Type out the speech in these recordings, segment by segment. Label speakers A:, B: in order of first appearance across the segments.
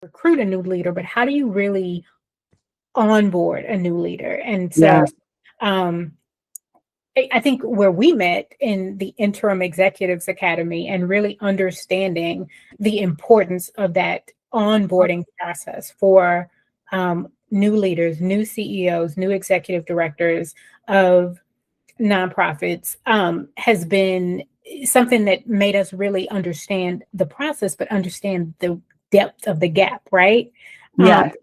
A: recruit a new leader, but how do you really onboard a new leader? And so,
B: Yes.
A: I think where we met in the Interim Executives Academy and really understanding the importance of that onboarding process for new leaders, new CEOs, new executive directors of nonprofits has been something that made us really understand the process, but understand the depth of the gap, right? Um,
B: Yes.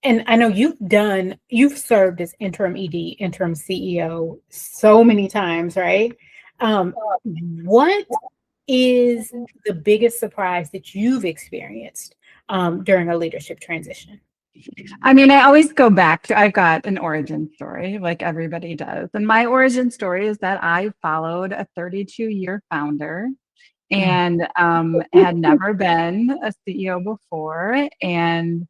A: and I know you've served as interim ED, interim CEO so many times, right? What is the biggest surprise that you've experienced during a leadership transition?
B: I mean, I always go back to, I've got an origin story like everybody does. And my origin story is that I followed a 32-year founder
A: Mm.
B: and had never been a CEO before, and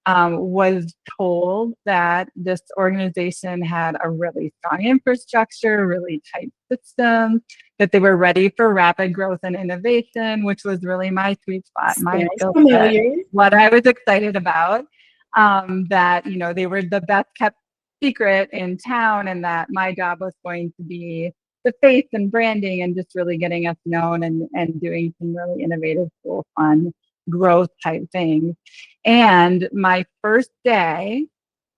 B: was told that this organization had a really strong infrastructure, really tight system, that they were ready for rapid growth and innovation, which was really my sweet spot, my
A: Sounds
B: skill set,
A: familiar.
B: what I was excited about. That, you know, they were the best kept secret in town, and that my job was going to be the face and branding and just really getting us known and doing some really innovative, cool, fun growth type things. And my first day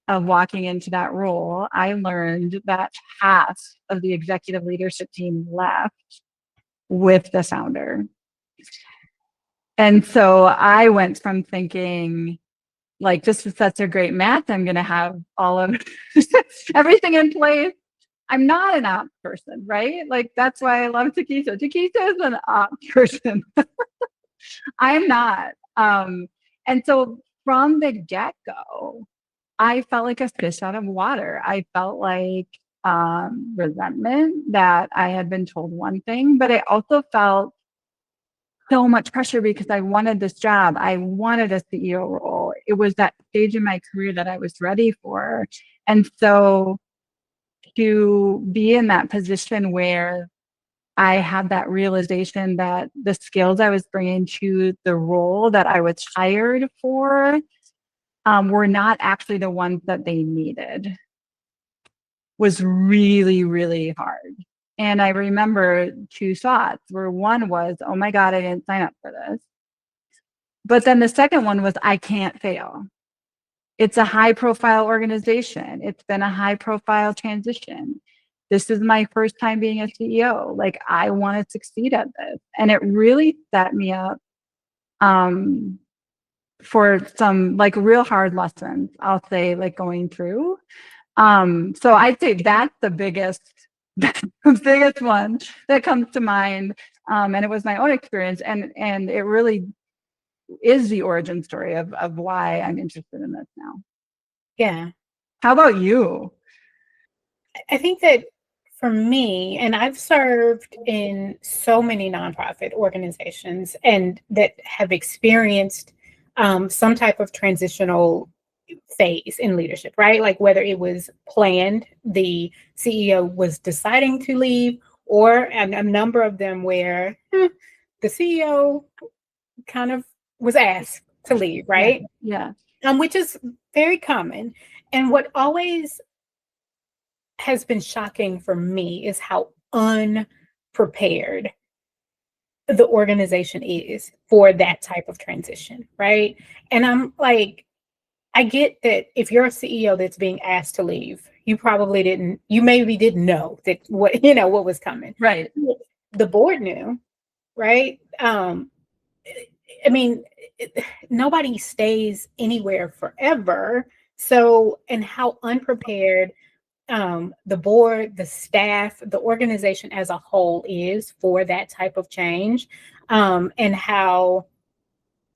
B: of walking into that role, I learned that half of the executive leadership team left with the founder. And so I went from thinking, like, this is such a great match, I'm going to have all of everything in place. I'm not an ops person, right? Like, that's why I love Takesha. Takesha is an ops person. I'm not. And so from the get-go, I felt like a fish out of water. I felt like resentment that I had been told one thing, but I also felt so much pressure because I wanted this job. I wanted a CEO role. It was that stage in my career that I was ready for. And so to be in that position where I had that realization that the skills I was bringing to the role that I was hired for were not actually the ones that they needed was really, really hard. And I remember two thoughts where one was, oh my God, I didn't sign up for this. But then the second one was, I can't fail. It's a high profile organization. It's been a high profile transition. This is my first time being a CEO. Like, I want to succeed at this. And it really set me up for some like real hard lessons, I'll say, like going through. So I'd say that's the biggest, the biggest one that comes to mind. And it was my own experience. And it really is the origin story of why I'm interested in this now.
A: Yeah.
B: How about you?
A: I think that for me, and I've served in so many nonprofit organizations and that have experienced some type of transitional phase in leadership, right? Like whether it was planned, the CEO was deciding to leave, or a number of them where the CEO kind of was asked to leave,
B: Yeah.
A: right?
B: Yeah.
A: Which is very common. And what always has been shocking for me is how unprepared the organization is for that type of transition, right? And I'm like, I get that if you're a CEO that's being asked to leave, you maybe didn't know that what was coming.
B: Right.
A: The board knew, right? I mean, nobody stays anywhere forever. So, and how unprepared the board, the staff, the organization as a whole is for that type of change, and how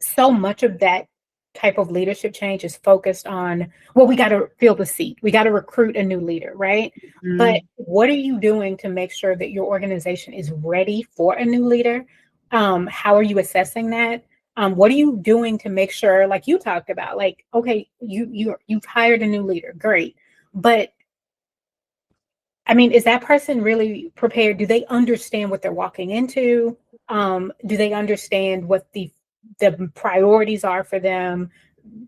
A: so much of that type of leadership change is focused on, well, we got to fill the seat, we got to recruit a new leader, right? But what are you doing to make sure that your organization is ready for a new leader? How are you assessing that? What are you doing to make sure, like you talked about, like, okay, you've hired a new leader, great, but I mean, is that person really prepared? Do they understand what they're walking into? Do they understand what the the priorities are for them,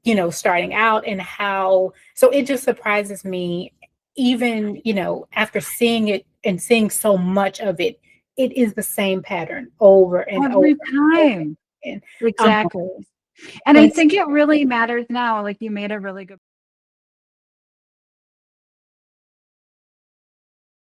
A: you know, starting out, and how, so it just surprises me, even, you know, after seeing it and seeing so much of it, it is the same pattern over and over
B: Every
A: and over
B: time.
A: again.
B: Exactly. And I
A: And
B: think it really matters now. Like you made a really good